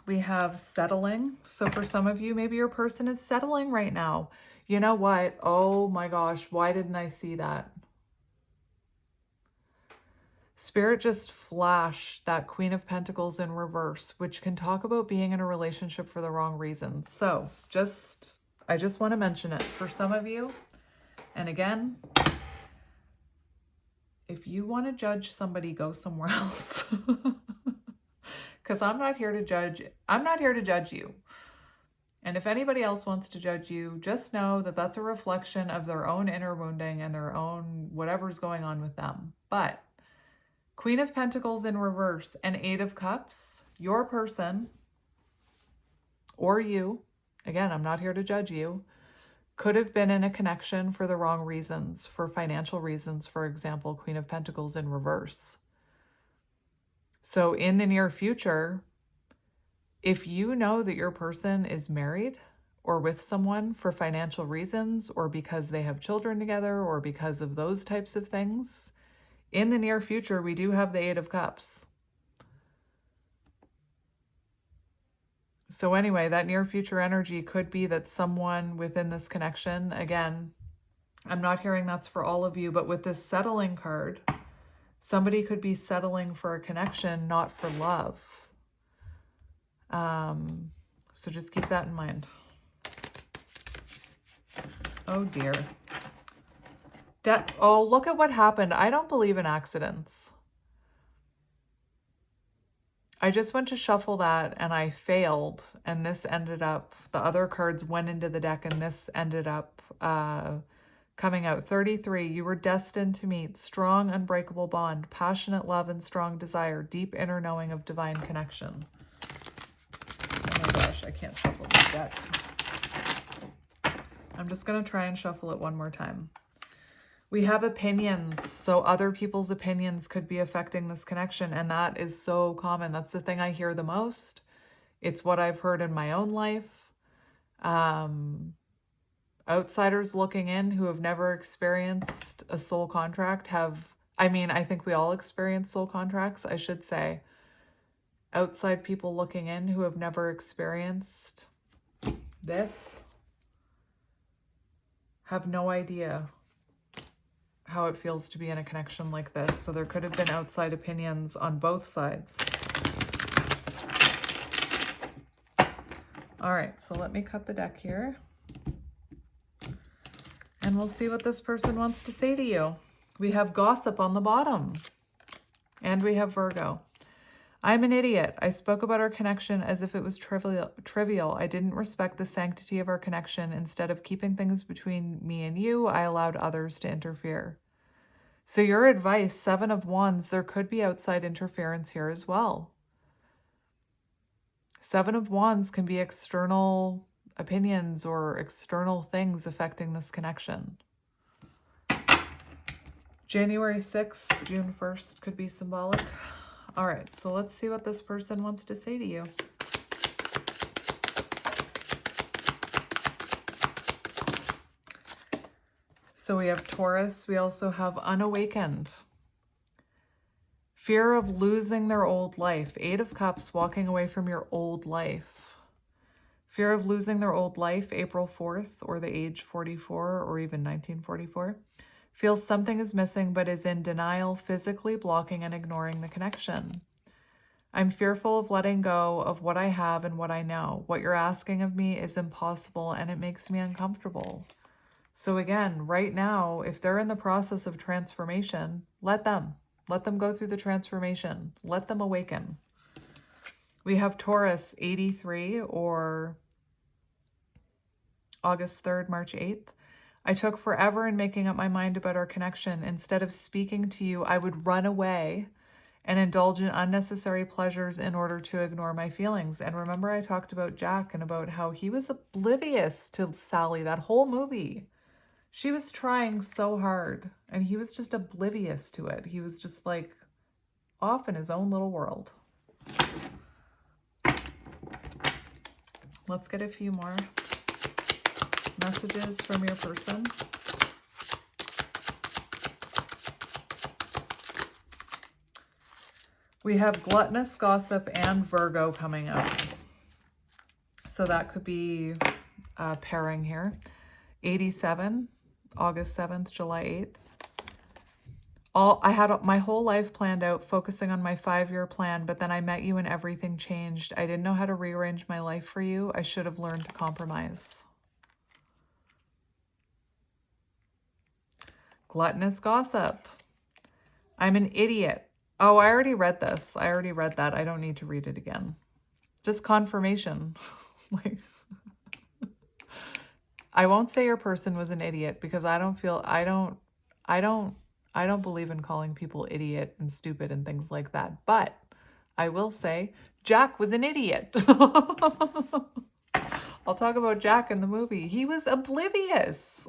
We have settling. So for some of you, maybe your person is settling right now. You know what? Oh my gosh, why didn't I see that? Spirit just flashed that Queen of Pentacles in reverse, which can talk about being in a relationship for the wrong reasons. So I just want to mention it for some of you. And again, if you want to judge somebody, go somewhere else. Because I'm not here to judge. I'm not here to judge you. And if anybody else wants to judge you, just know that that's a reflection of their own inner wounding and their own whatever's going on with them. But Queen of Pentacles in reverse and 8 of Cups, your person or you, again, I'm not here to judge you, could have been in a connection for the wrong reasons, for financial reasons, for example, Queen of Pentacles in reverse. So in the near future, if you know that your person is married or with someone for financial reasons or because they have children together or because of those types of things, in the near future, we do have the 8 of Cups. So anyway, that near future energy could be that someone within this connection, again, I'm not hearing that's for all of you, but with this settling card, somebody could be settling for a connection, not for love. So just keep that in mind. Oh dear. Oh, look at what happened. I don't believe in accidents. I just went to shuffle that and I failed, and this ended up, the other cards went into the deck and this ended up coming out. 33, you were destined to meet strong, unbreakable bond, passionate love and strong desire, deep inner knowing of divine connection. Oh my gosh, I can't shuffle this deck. I'm just going to try and shuffle it one more time. We have opinions, so other people's opinions could be affecting this connection, and that is so common. That's the thing I hear the most. It's what I've heard in my own life. Outsiders looking in who have never experienced a soul contract I think we all experience soul contracts, I should say. Outside people looking in who have never experienced this have no idea how it feels to be in a connection like this. So there could have been outside opinions on both sides. All right, so let me cut the deck here. And we'll see what this person wants to say to you. We have gossip on the bottom. And we have Virgo. I'm an idiot. I spoke about our connection as if it was trivial. I didn't respect the sanctity of our connection. Instead of keeping things between me and you, I allowed others to interfere. So your advice, 7 of Wands, there could be outside interference here as well. 7 of Wands can be external opinions or external things affecting this connection. January 6th, June 1st could be symbolic. All right, so let's see what this person wants to say to you. So we have Taurus. We also have unawakened. Fear of losing their old life. 8 of Cups, walking away from your old life. Fear of losing their old life, April 4th, or the age 44, or even 1944. Feels something is missing, but is in denial, physically blocking and ignoring the connection. I'm fearful of letting go of what I have and what I know. What you're asking of me is impossible, and it makes me uncomfortable. So again, right now, if they're in the process of transformation, let them go through the transformation. Let them awaken. We have Taurus, 83, or August 3rd, March 8th. I took forever in making up my mind about our connection. Instead of speaking to you, I would run away and indulge in unnecessary pleasures in order to ignore my feelings. And remember, I talked about Jack and about how he was oblivious to Sally that whole movie. She was trying so hard, and he was just oblivious to it. He was just like off in his own little world. Let's get a few more messages from your person. We have gluttonous gossip and Virgo coming up. So that could be a pairing here. 87, August 7th, July 8th. I had my whole life planned out, focusing on my 5-year plan, but then I met you and everything changed. I didn't know how to rearrange my life for you. I should have learned to compromise. Gluttonous gossip. I'm an idiot. Oh, I already read this. I already read that. I don't need to read it again. Just confirmation. Like, I won't say your person was an idiot because I don't believe in calling people idiot and stupid and things like that. But I will say Jack was an idiot. I'll talk about Jack in the movie. He was oblivious.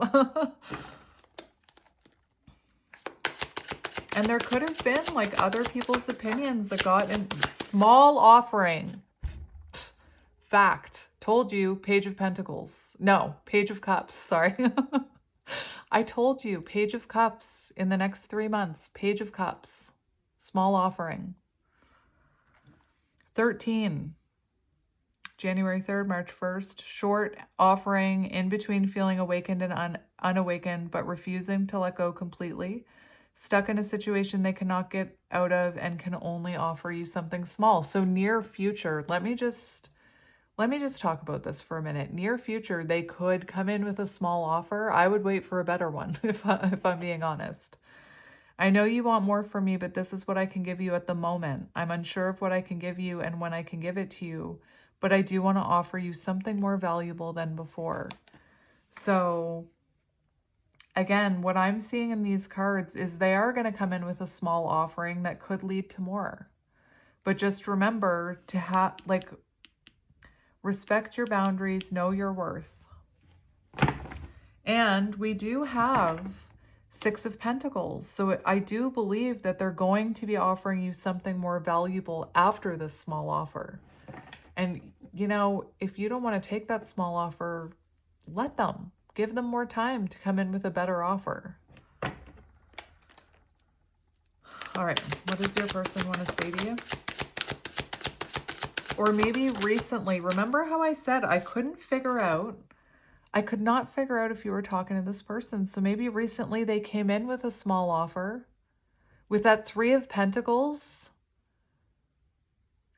And there could have been like other people's opinions that got in. Small offering. Fact. Told you, Page of Pentacles. No, Page of Cups. Sorry. I told you, Page of Cups in the next 3 months. Page of Cups. Small offering. 13. January 3rd, March 1st. Short offering in between feeling awakened and unawakened, but refusing to let go completely. Stuck in a situation they cannot get out of and can only offer you something small. So near future, let me just talk about this for a minute. Near future, they could come in with a small offer. I would wait for a better one if I'm being honest. I know you want more from me, but this is what I can give you at the moment. I'm unsure of what I can give you and when I can give it to you, but I do want to offer you something more valuable than before. So again, what I'm seeing in these cards is they are going to come in with a small offering that could lead to more. But just remember to respect your boundaries, know your worth. And we do have 6 of Pentacles. So I do believe that they're going to be offering you something more valuable after this small offer. And, you know, if you don't want to take that small offer, let them. Give them more time to come in with a better offer. All right, what does your person want to say to you? Or maybe recently, remember how I said I could not figure out if you were talking to this person. So maybe recently they came in with a small offer. With that 3 of Pentacles,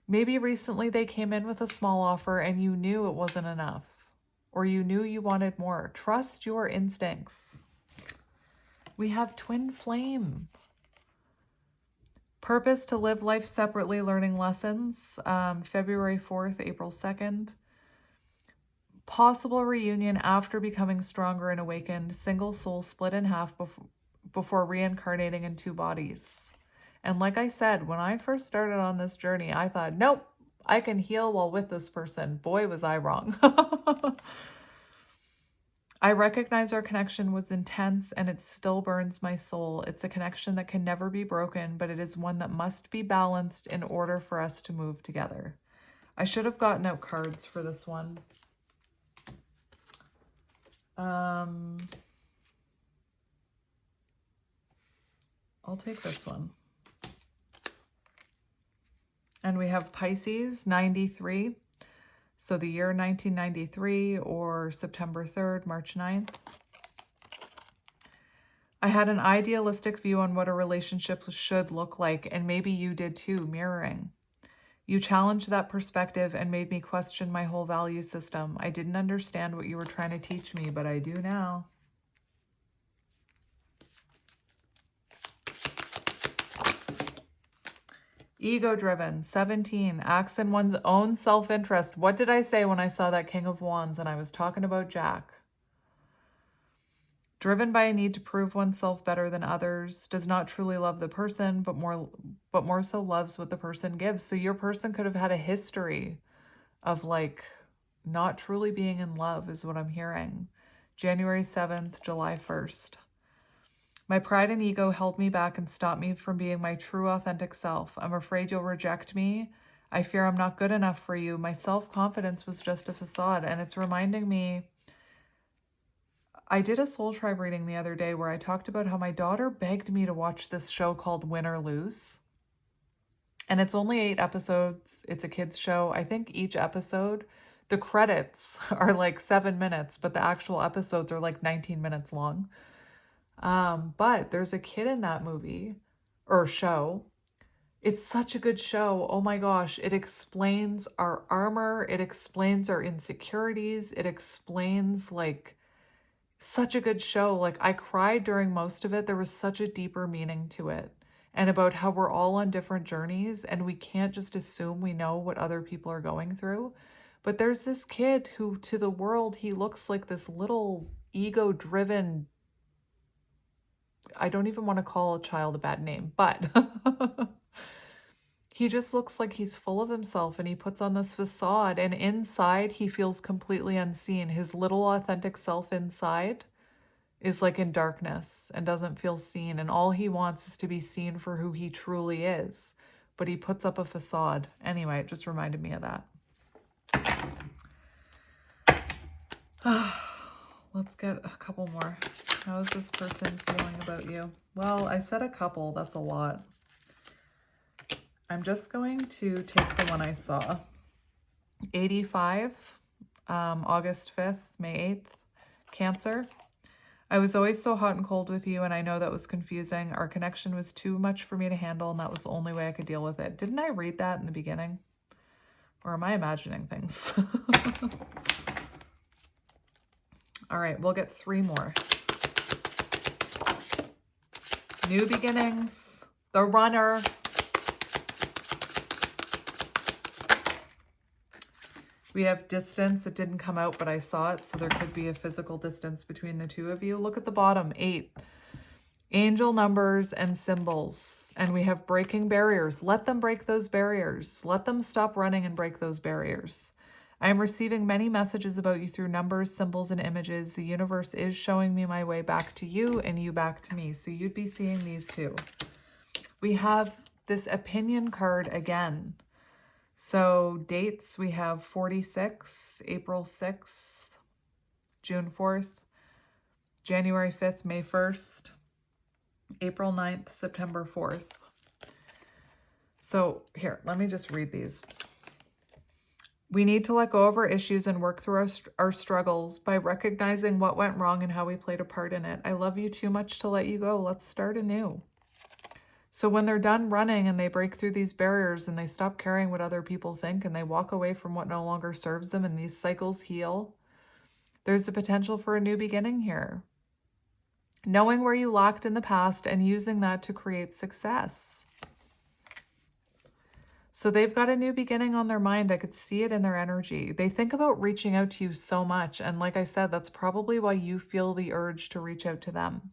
maybe recently they came in with a small offer and you knew it wasn't enough. Or you knew you wanted more. Trust your instincts. We have twin flame. Purpose to live life separately, learning lessons. February 4th, April 2nd. Possible reunion after becoming stronger and awakened. Single soul split in half before reincarnating in 2 bodies. And like I said, when I first started on this journey, I thought, nope, I can heal while with this person. Boy, was I wrong. I recognize our connection was intense and it still burns my soul. It's a connection that can never be broken, but it is one that must be balanced in order for us to move together. I should have gotten out cards for this one. I'll take this one. And we have Pisces, 93. So the year 1993 or September 3rd, March 9th. I had an idealistic view on what a relationship should look like, and maybe you did too, mirroring. You challenged that perspective and made me question my whole value system. I didn't understand what you were trying to teach me, but I do now. Ego-driven, 17, acts in one's own self-interest. What did I say when I saw that King of Wands and I was talking about Jack? Driven by a need to prove oneself better than others, does not truly love the person, but more so loves what the person gives. So your person could have had a history of like not truly being in love is what I'm hearing. January 7th, July 1st. My pride and ego held me back and stopped me from being my true authentic self. I'm afraid you'll reject me. I fear I'm not good enough for you. My self-confidence was just a facade. And it's reminding me, I did a soul tribe reading the other day where I talked about how my daughter begged me to watch this show called Win or Lose. And it's only 8 episodes. It's a kid's show. I think each episode, the credits are like 7 minutes, but the actual episodes are like 19 minutes long. But there's a kid in that movie or show. It's such a good show. Oh my gosh. It explains our armor. It explains our insecurities. It explains like such a good show. Like I cried during most of it. There was such a deeper meaning to it and about how we're all on different journeys and we can't just assume we know what other people are going through. But there's this kid who to the world, he looks like this little ego-driven, I don't even want to call a child a bad name, but he just looks like he's full of himself and he puts on this facade and inside he feels completely unseen. His little authentic self inside is like in darkness and doesn't feel seen. And all he wants is to be seen for who he truly is. But he puts up a facade. Anyway, it just reminded me of that. Let's get a couple more. How is this person feeling about you? Well, I said a couple. That's a lot. I'm just going to take the one I saw. 85, August 5th, May 8th, Cancer. I was always so hot and cold with you, and I know that was confusing. Our connection was too much for me to handle, and that was the only way I could deal with it. Didn't I read that in the beginning? Or am I imagining things? All right, we'll get 3 more. New beginnings, the runner. We have distance. It didn't come out, but I saw it. So there could be a physical distance between the 2 of you. Look at the bottom, 8. Angel numbers and symbols. And we have breaking barriers. Let them break those barriers. Let them stop running and break those barriers. I am receiving many messages about you through numbers, symbols, and images. The universe is showing me my way back to you and you back to me. So you'd be seeing these 2. We have this opinion card again. So dates, we have 46, April 6th, June 4th, January 5th, May 1st, April 9th, September 4th. So here, let me just read these. We need to let go of our issues and work through our struggles by recognizing what went wrong and how we played a part in it. I love you too much to let you go. Let's start anew. So when they're done running and they break through these barriers and they stop caring what other people think and they walk away from what no longer serves them and these cycles heal, there's the potential for a new beginning here. Knowing where you lacked in the past and using that to create success. So they've got a new beginning on their mind. I could see it in their energy. They think about reaching out to you so much. And like I said, that's probably why you feel the urge to reach out to them.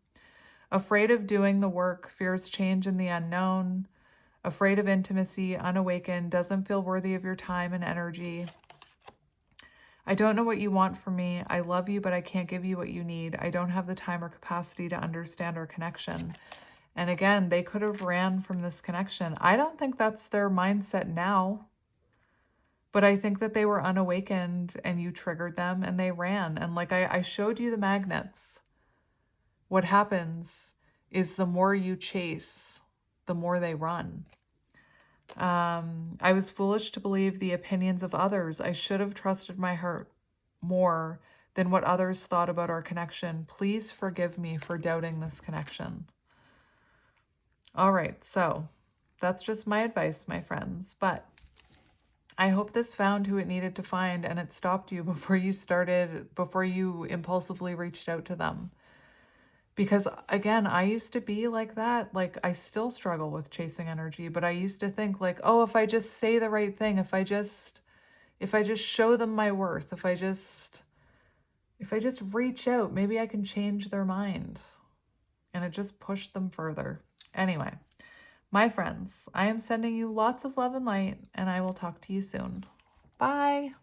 Afraid of doing the work, fears change in the unknown, afraid of intimacy, unawakened, doesn't feel worthy of your time and energy. I don't know what you want from me. I love you, but I can't give you what you need. I don't have the time or capacity to understand our connection. And again, they could have ran from this connection. I don't think that's their mindset now, but I think that they were unawakened and you triggered them and they ran. And like I showed you the magnets. What happens is the more you chase, the more they run. I was foolish to believe the opinions of others. I should have trusted my heart more than what others thought about our connection. Please forgive me for doubting this connection. All right, so that's just my advice, my friends. But I hope this found who it needed to find and it stopped you before you impulsively reached out to them. Because again, I used to be like that. Like I still struggle with chasing energy, but I used to think like, oh, if I just say the right thing, if I just show them my worth, if I just reach out, maybe I can change their mind. And it just pushed them further. Anyway, my friends, I am sending you lots of love and light, and I will talk to you soon. Bye.